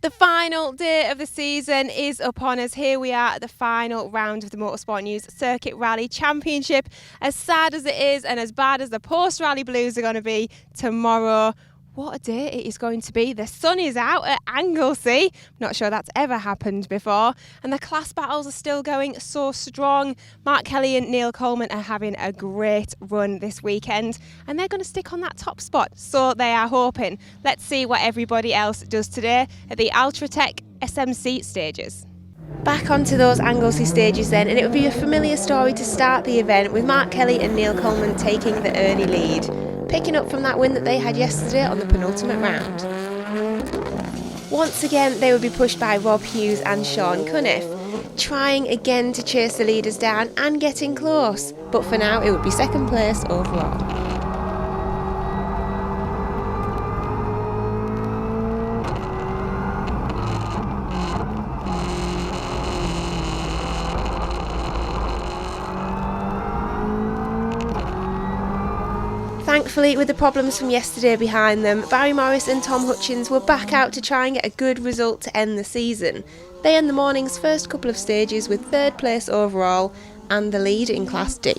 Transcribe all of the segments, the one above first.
The final day of the season is upon us. Here we are at the final round of the Motorsport News Circuit Rally Championship. As sad as it is and as bad as the post-rally blues are going to be tomorrow, what a day it is going to be. The sun is out at Anglesey. Not sure that's ever happened before. And the class battles are still going so strong. Mark Kelly and Neil Coleman are having a great run this weekend. And they're going to stick on that top spot. So they are hoping. Let's see what everybody else does today at the Ultratech SMC Stages. Back onto those Anglesey stages then, and it would be a familiar story to start the event with Mark Kelly and Neil Coleman taking the early lead, picking up from that win that they had yesterday on the penultimate round. Once again they would be pushed by Rob Hughes and Sean Cunniff, trying again to chase the leaders down and getting close, but for now it would be second place overall. Thankfully, with the problems from yesterday behind them, Barry Morris and Tom Hutchins were back out to try and get a good result to end the season. They end the morning's first couple of stages with third place overall and the lead in Class D.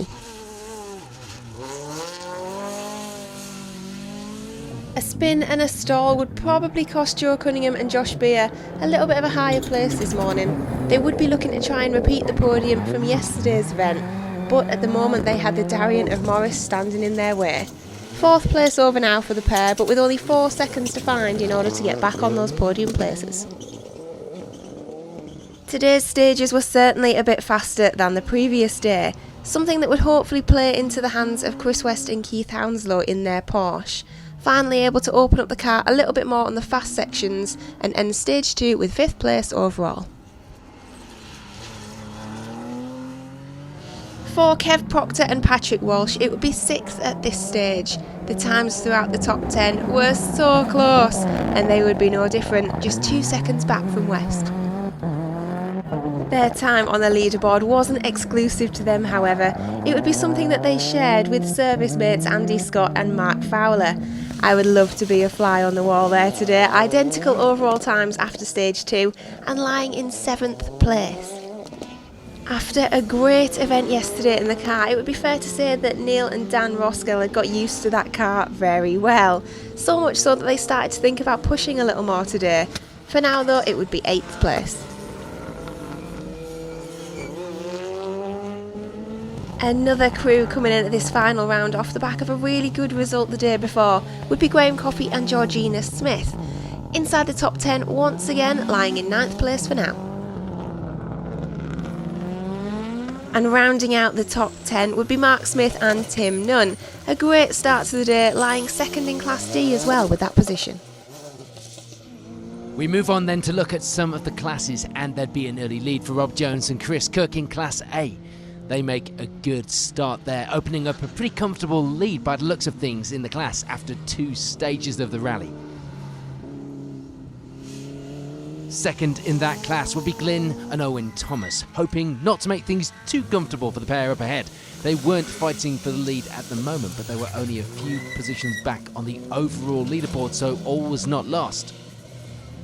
A spin and a stall would probably cost Joe Cunningham and Josh Beer a little bit of a higher place this morning. They would be looking to try and repeat the podium from yesterday's event, but at the moment they had the Darien of Morris standing in their way. Fourth place over now for the pair, but with only 4 seconds to find in order to get back on those podium places. Today's stages were certainly a bit faster than the previous day, something that would hopefully play into the hands of Chris West and Keith Hounslow in their Porsche. Finally able to open up the car a little bit more on the fast sections and end stage 2 with 5th place overall. For Kev Proctor and Patrick Walsh, it would be 6th at this stage. The times throughout the top 10 were so close, and they would be no different, just 2 seconds back from West. Their time on the leaderboard wasn't exclusive to them, however. It would be something that they shared with service mates Andy Scott and Mark Fowler. I would love to be a fly on the wall there today. Identical overall times after stage 2 and lying in 7th place. After a great event yesterday in the car, it would be fair to say that Neil and Dan Roskell had got used to that car very well. So much so that they started to think about pushing a little more today. For now though, it would be 8th place. Another crew coming in at this final round off the back of a really good result the day before would be Graham Coffey and Georgina Smith. Inside the top 10 once again, lying in 9th place for now. And rounding out the top 10 would be Mark Smith and Tim Nunn. A great start to the day, lying second in Class D as well with that position. We move on then to look at some of the classes, and there'd be an early lead for Rob Jones and Chris Cook in Class A. They make a good start there, opening up a pretty comfortable lead by the looks of things in the class after 2 stages of the rally. Second in that class would be Glyn and Owen Thomas, hoping not to make things too comfortable for the pair up ahead. They weren't fighting for the lead at the moment, but they were only a few positions back on the overall leaderboard, so all was not lost.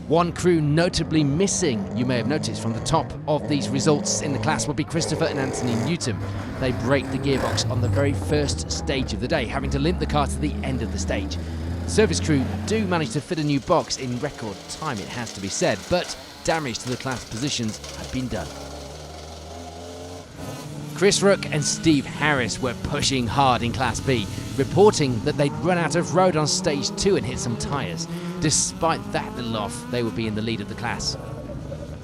One crew notably missing, you may have noticed from the top of these results in the class, would be Christopher and Anthony Newton. They break the gearbox on the very first stage of the day, having to limp the car to the end of the stage. Service crew do manage to fit a new box in record time, it has to be said, but damage to the class positions had been done. Chris Rook and Steve Harris were pushing hard in Class B, reporting that they'd run out of road on stage 2 and hit some tyres. Despite that little off, they would be in the lead of the class.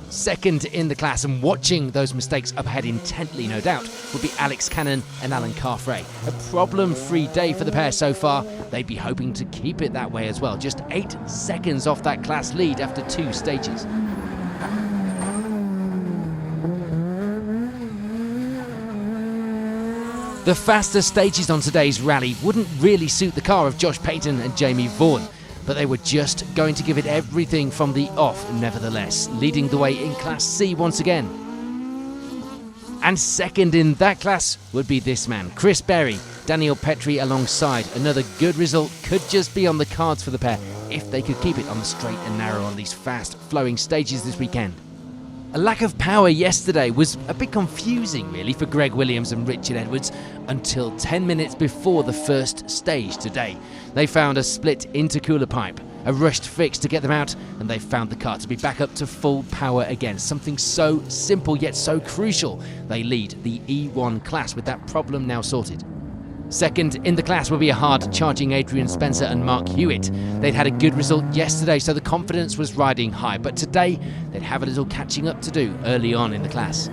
Second in the class, and watching those mistakes up ahead intently, no doubt, would be Alex Cannon and Alan Carfrey. A problem-free day for the pair so far. They'd be hoping to keep it that way as well. Just 8 seconds off that class lead after 2 stages. The faster stages on today's rally wouldn't really suit the car of Josh Payton and Jamie Vaughan, but they were just going to give it everything from the off nevertheless, leading the way in Class C once again. And second in that class would be this man, Chris Berry, Daniel Petrie alongside. Another good result could just be on the cards for the pair if they could keep it on the straight and narrow on these fast flowing stages this weekend. A lack of power yesterday was a bit confusing really for Greg Williams and Richard Edwards until 10 minutes before the first stage today. They found a split intercooler pipe, a rushed fix to get them out, and they found the car to be back up to full power again. Something so simple yet so crucial. They lead the E1 class with that problem now sorted. Second in the class will be a hard-charging Adrian Spencer and Mark Hewitt. They'd had a good result yesterday, so the confidence was riding high, but today they'd have a little catching up to do early on in the class.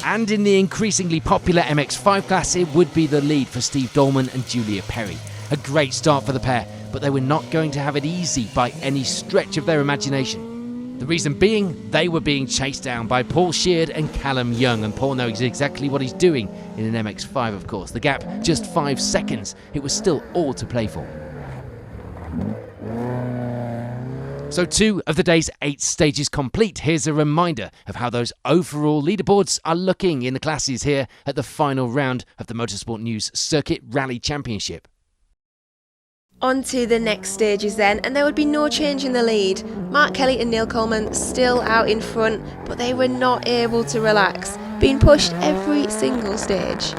And in the increasingly popular MX5 class, it would be the lead for Steve Dolman and Julia Perry. A great start for the pair, but they were not going to have it easy by any stretch of their imagination. The reason being, they were being chased down by Paul Sheard and Callum Young, and Paul knows exactly what he's doing in an MX5, of course. The gap, just 5 seconds. It was still all to play for. So 2 of the day's 8 stages complete. Here's a reminder of how those overall leaderboards are looking in the classes here at the final round of the Motorsport News Circuit Rally Championship. On to the next stages then, and there would be no change in the lead. Mark Kelly and Neil Coleman still out in front, but they were not able to relax, being pushed every single stage.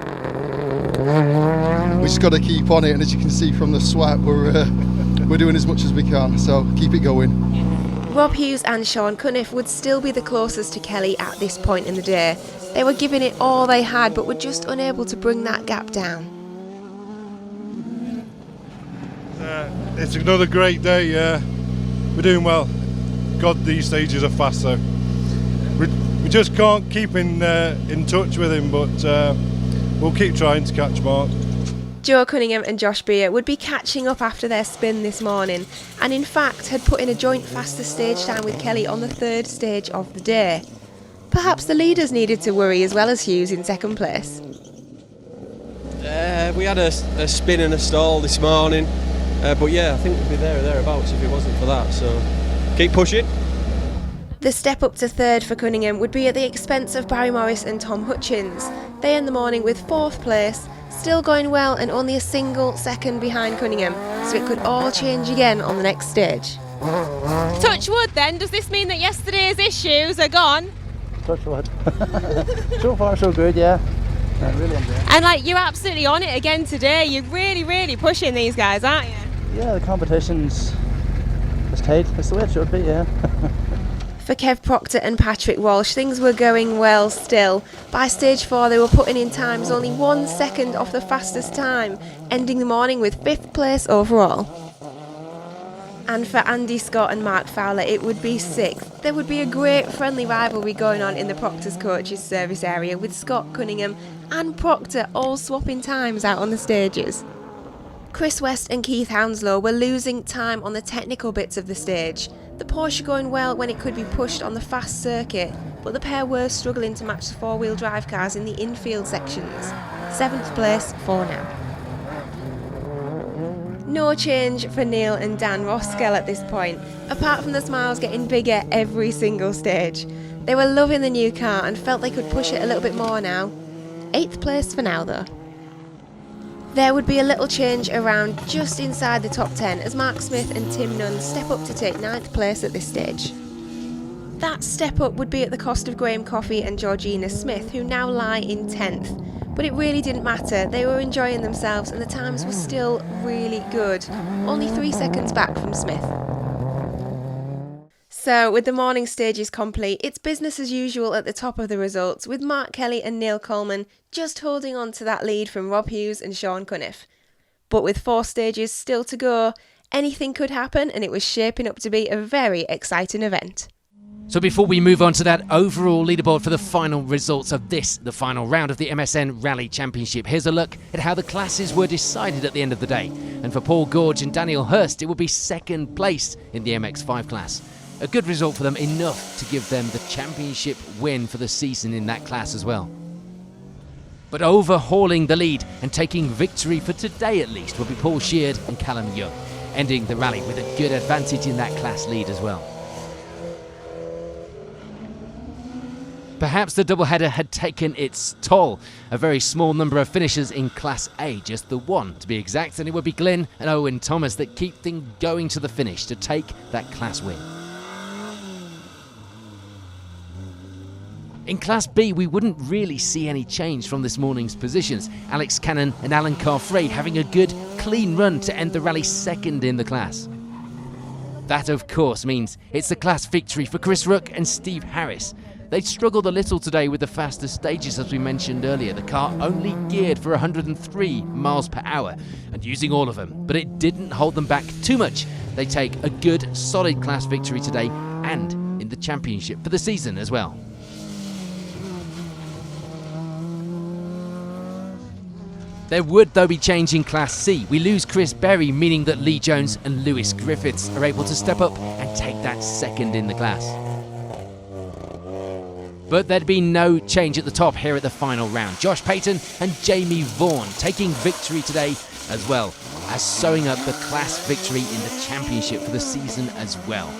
We just got to keep on it, and as you can see from the sweat, we're doing as much as we can, so keep it going. Rob Hughes and Sean Cunniff would still be the closest to Kelly at this point in the day. They were giving it all they had, but were just unable to bring that gap down. It's another great day. We're doing well. God, these stages are fast, so we just can't keep in touch with him, but we'll keep trying to catch Mark. Joe Cunningham and Josh Beer would be catching up after their spin this morning, and in fact had put in a joint fastest stage time with Kelly on the 3rd stage of the day. Perhaps the leaders needed to worry as well as Hughes in 2nd place. We had a spin and a stall this morning. But yeah, I think we'd be there or thereabouts if it wasn't for that, so keep pushing. The step up to 3rd for Cunningham would be at the expense of Barry Morris and Tom Hutchins. They end the morning with 4th place, still going well and only a single second behind Cunningham, so it could all change again on the next stage. Touch wood then, does this mean that yesterday's issues are gone? Touch wood. So far so good, yeah. Really enjoying it. And you're absolutely on it again today, you're really pushing these guys, aren't you? Yeah, the competition's tight. That's the way it should be, yeah. For Kev Proctor and Patrick Walsh, things were going well still. By stage 4 they were putting in times only 1 second off the fastest time, ending the morning with 5th place overall. And for Andy Scott and Mark Fowler it would be 6th. There would be a great friendly rivalry going on in the Proctor's coaches service area, with Scott Cunningham and Proctor all swapping times out on the stages. Chris West and Keith Hounslow were losing time on the technical bits of the stage. The Porsche going well when it could be pushed on the fast circuit, but the pair were struggling to match the 4-wheel drive cars in the infield sections. 7th place for now. No change for Neil and Dan Roskell at this point, apart from the smiles getting bigger every single stage. They were loving the new car and felt they could push it a little bit more now. 8th place for now though. There would be a little change around just inside the top 10 as Mark Smith and Tim Nunn step up to take 9th place at this stage. That step up would be at the cost of Graham Coffey and Georgina Smith, who now lie in 10th. But it really didn't matter, they were enjoying themselves and the times were still really good, only 3 seconds back from Smith. So, with the morning stages complete, it's business as usual at the top of the results, with Mark Kelly and Neil Coleman just holding on to that lead from Rob Hughes and Sean Cunniff. But with 4 stages still to go, anything could happen, and it was shaping up to be a very exciting event. So before we move on to that overall leaderboard for the final results of this, the final round of the MSN Rally Championship, here's a look at how the classes were decided at the end of the day. And for Paul Gorge and Daniel Hurst, it will be 2nd place in the MX5 class. A good result for them, enough to give them the championship win for the season in that class as well. But overhauling the lead and taking victory for today at least will be Paul Sheard and Callum Young, ending the rally with a good advantage in that class lead as well. Perhaps the doubleheader had taken its toll. A very small number of finishers in Class A, just the one to be exact, and it would be Glyn and Owen Thomas that keep things going to the finish to take that class win. In Class B, we wouldn't really see any change from this morning's positions. Alex Cannon and Alan Carfraid having a good, clean run to end the rally second in the class. That, of course, means it's a class victory for Chris Rook and Steve Harris. They struggled a little today with the faster stages, as we mentioned earlier. The car only geared for 103 miles per hour and using all of them, but it didn't hold them back too much. They take a good, solid class victory today and in the championship for the season as well. There would, though, be change in Class C. We lose Chris Berry, meaning that Lee Jones and Lewis Griffiths are able to step up and take that second in the class. But there'd be no change at the top here at the final round. Josh Payton and Jamie Vaughan taking victory today as well as sewing up the class victory in the championship for the season as well.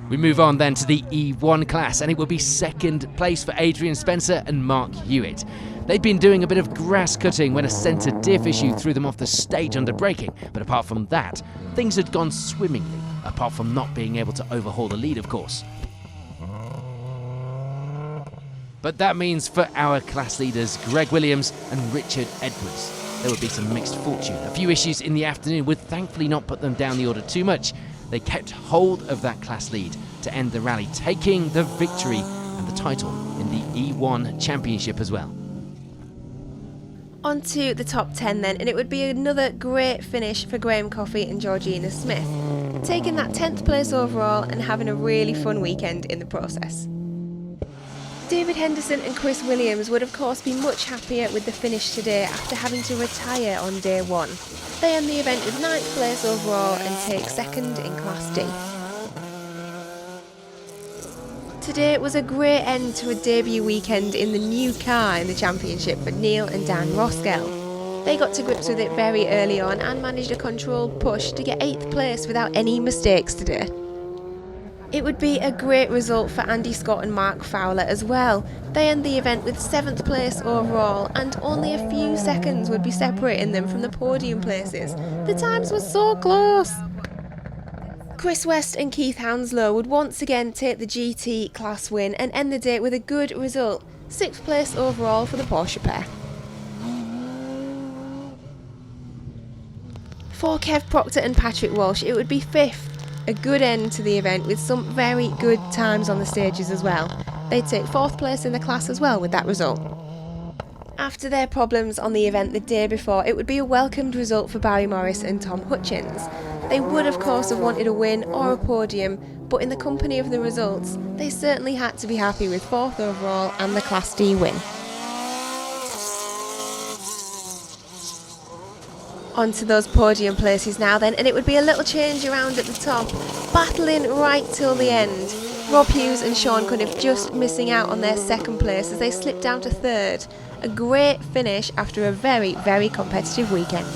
We move on then to the E1 class, and it will be second place for Adrian Spencer and Mark Hewitt. They'd been doing a bit of grass cutting when a centre diff issue threw them off the stage under braking, but apart from that, things had gone swimmingly, apart from not being able to overhaul the lead, of course. But that means for our class leaders, Greg Williams and Richard Edwards, there would be some mixed fortune. A few issues in the afternoon would thankfully not put them down the order too much. They kept hold of that class lead to end the rally, taking the victory and the title in the E1 Championship as well. On to the top 10 then, and it would be another great finish for Graham Coffey and Georgina Smith, taking that 10th place overall and having a really fun weekend in the process. David Henderson and Chris Williams would of course be much happier with the finish today after having to retire on day one. They end the event with 9th place overall and take second in Class D. Today was a great end to a debut weekend in the new car in the championship for Neil and Dan Roskell. They got to grips with it very early on and managed a controlled push to get 8th place without any mistakes today. It would be a great result for Andy Scott and Mark Fowler as well. They end the event with 7th place overall, and only a few seconds would be separating them from the podium places. The times were so close. Chris West and Keith Hounslow would once again take the GT class win and end the day with a good result, 6th place overall for the Porsche pair. For Kev Proctor and Patrick Walsh, it would be 5th, a good end to the event with some very good times on the stages as well. They'd take 4th place in the class as well with that result. After their problems on the event the day before, it would be a welcomed result for Barry Morris and Tom Hutchins. They would of course have wanted a win or a podium, but in the company of the results, they certainly had to be happy with 4th overall and the Class D win. On to those podium places now then, and it would be a little change around at the top, battling right till the end. Rob Hughes and Sean Cunniff just missing out on their 2nd place as they slipped down to 3rd. A great finish after a very, very competitive weekend.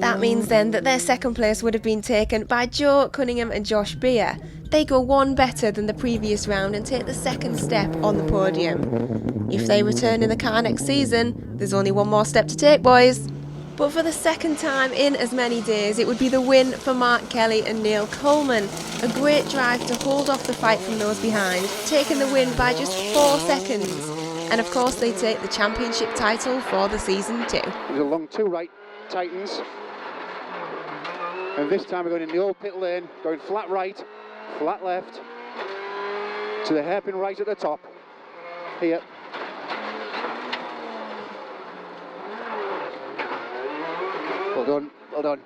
That means then that their 2nd place would have been taken by Joe Cunningham and Josh Beer. They go one better than the previous round and take the 2nd step on the podium. If they return in the car next season, there's only one more step to take, boys. But for the 2nd time in as many days, it would be the win for Mark Kelly and Neil Coleman. A great drive to hold off the fight from those behind, taking the win by just 4 seconds. And of course they take the championship title for the season too. There's a long 2 right tightens. And this time we're going in the old pit lane, going flat right, flat left, to the hairpin right at the top. Here. Well done, well done.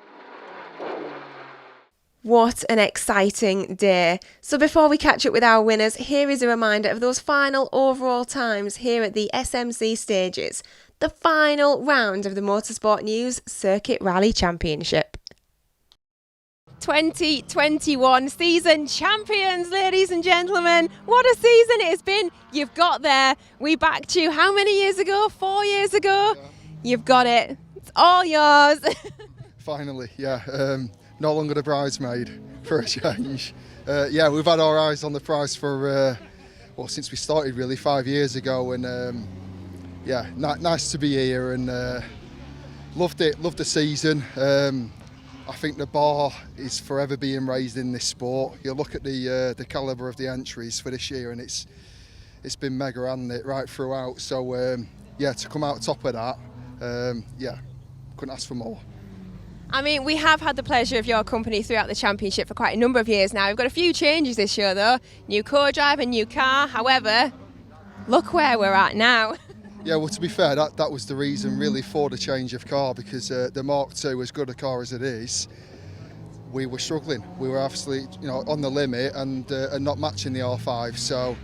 What an exciting day. So before we catch up with our winners, here is a reminder of those final overall times here at the SMC Stages, the final round of the Motorsport News Circuit Rally Championship. 2021 season champions, ladies and gentlemen. What a season it has been. You've got there. We backed you how many years ago? 4 years ago? Yeah. You've got it. It's all yours. Finally, yeah. No longer the bridesmaid for a change. Yeah, we've had our eyes on the prize for well, since we started really 5 years ago, and yeah, nice to be here, and loved the season. I think the bar is forever being raised in this sport. You look at the calibre of the entries for this year, and it's been mega, hasn't it, right throughout. So yeah, to come out top of that, yeah, couldn't ask for more. I mean, we have had the pleasure of your company throughout the championship for quite a number of years now. We've got a few changes this year though. New co-driver, new car. However, look where we're at now. Yeah, well, to be fair, that was the reason really for the change of car, because the Mark II, as good a car as it is, we were struggling. We were absolutely, on the limit and not matching the R5. So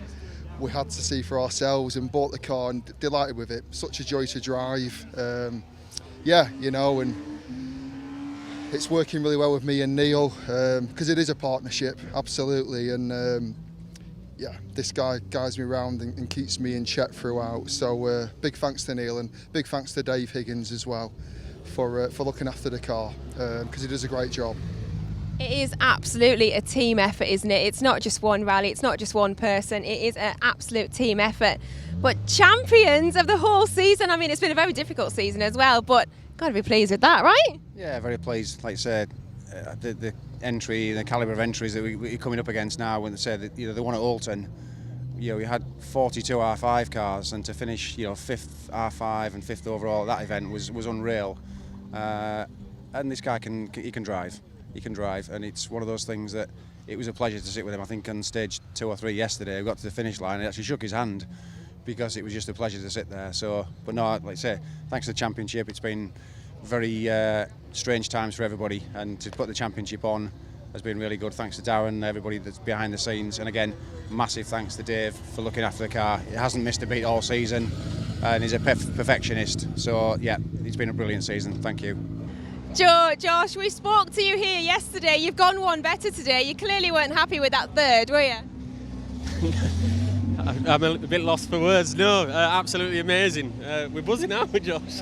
we had to see for ourselves and bought the car and delighted with it. Such a joy to drive. Yeah, and it's working really well with me and Neil, because it is a partnership, absolutely. And yeah, this guy guides me around and keeps me in check throughout. So big thanks to Neil, and big thanks to Dave Higgins as well for looking after the car, because he does a great job. It is absolutely a team effort, isn't it? It's not just one rally, it's not just one person, it is an absolute team effort. But champions of the whole season, I mean, it's been a very difficult season as well, but got to be pleased with that, right? Yeah, very pleased. Like I said, the entry, the calibre of entries that we're coming up against now, when they said that the one at Alton, we had 42 R5 cars, and to finish 5th R5 and 5th overall at that event was unreal. And this guy can drive. He can drive, and it's one of those things that it was a pleasure to sit with him. I think on stage 2 or 3 yesterday, we got to the finish line and actually shook his hand, because it was just a pleasure to sit there. So, but no, like I say, thanks to the championship, it's been very strange times for everybody, and to put the championship on has been really good. Thanks to Darren, everybody that's behind the scenes, and again, massive thanks to Dave for looking after the car. It hasn't missed a beat all season, and he's a perfectionist. So yeah, it's been a brilliant season. Thank you. Josh, we spoke to you here yesterday. You've gone one better today. You clearly weren't happy with that third, were you? I'm a bit lost for words. No, absolutely amazing. We're buzzing out with Josh.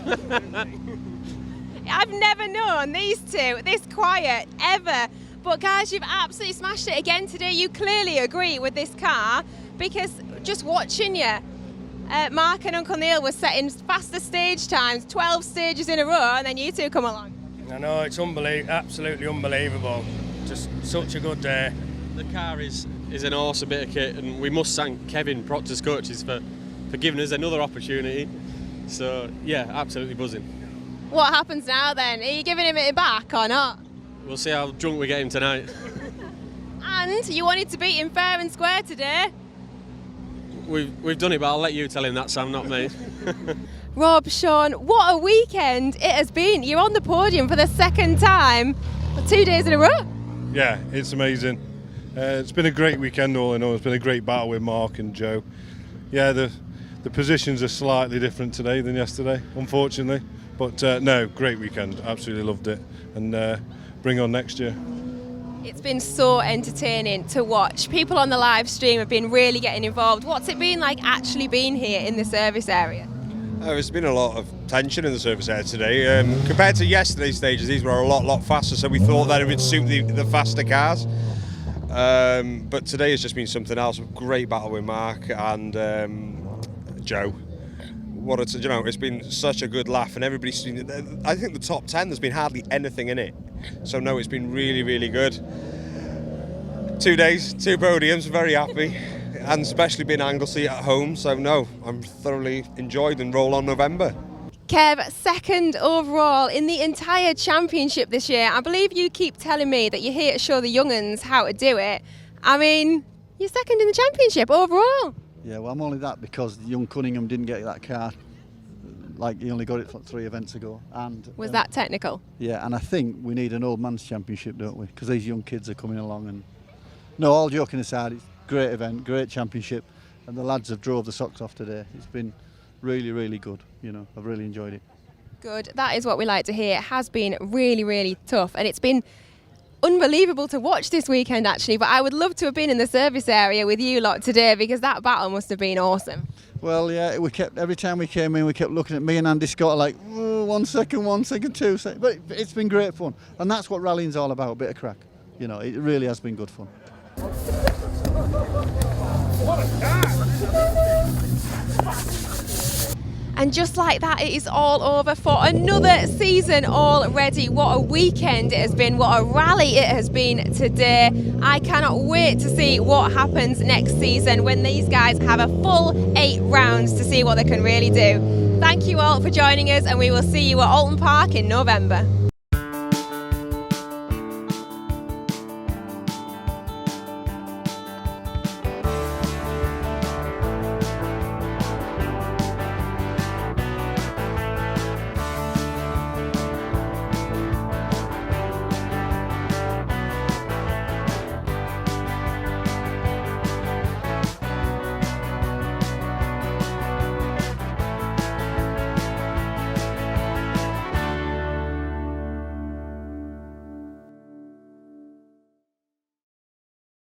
I've never known these two this quiet ever. But guys, you've absolutely smashed it again today. You clearly agree with this car, because just watching you, Mark and Uncle Neil were setting faster stage times, 12 stages in a row, and then you two come along. I know, it's absolutely unbelievable. Just such a good day. The car is an awesome bit of kit, and we must thank Kevin, Proctor's coaches, for giving us another opportunity. So yeah, absolutely buzzing. What happens now then? Are you giving him it back or not? We'll see how drunk we get him tonight. And you wanted to beat him fair and square today. We've done it, but I'll let you tell him that, Sam, not me. Rob, Sean, what a weekend it has been. You're on the podium for the second time, 2 days in a row. Yeah, it's amazing. It's been a great weekend all in all. It's been a great battle with Mark and Joe. Yeah, the positions are slightly different today than yesterday, unfortunately. But no, great weekend. Absolutely loved it. And bring on next year. It's been so entertaining to watch. People on the live stream have been really getting involved. What's it been like actually being here in the service area? There's been a lot of tension in the service area today. Compared to yesterday's stages, these were a lot faster, so we thought that it would suit the faster cars. But today has just been something else. Great battle with Mark and Joe. It's been such a good laugh, and everybody's seen. I think the top 10, there's been hardly anything in it. So no, it's been really good. 2 days, 2 podiums, very happy. And especially being Anglesey at home, so no, I'm thoroughly enjoyed, and roll on November. Kev, second overall in the entire championship this year. I believe you keep telling me that you're here to show the young'uns how to do it. I mean, you're second in the championship overall. Yeah, well, I'm only that because young Cunningham didn't get that car. Like, he only got it 3 events ago. And was that technical? Yeah, and I think we need an old man's championship, don't we? Because these young kids are coming along. And no, all joking aside, it's a great event, great championship, and the lads have drove the socks off today. It's been really good. I've really enjoyed it. Good. That is what we like to hear. It has been really tough, and it's been unbelievable to watch this weekend actually, but I would love to have been in the service area with you lot today, because that battle must have been awesome. Well, yeah, every time we came in, we kept looking at me and Andy Scott like, 1 second, 1 second, 2 seconds. But it's been great fun, and that's what rallying's all about, a bit of crack. It really has been good fun. And just like that, it is all over for another season already. What a weekend it has been, what a rally it has been today. I cannot wait to see what happens next season when these guys have a full 8 rounds to see what they can really do. Thank you all for joining us, and we will see you at Alton Park in November.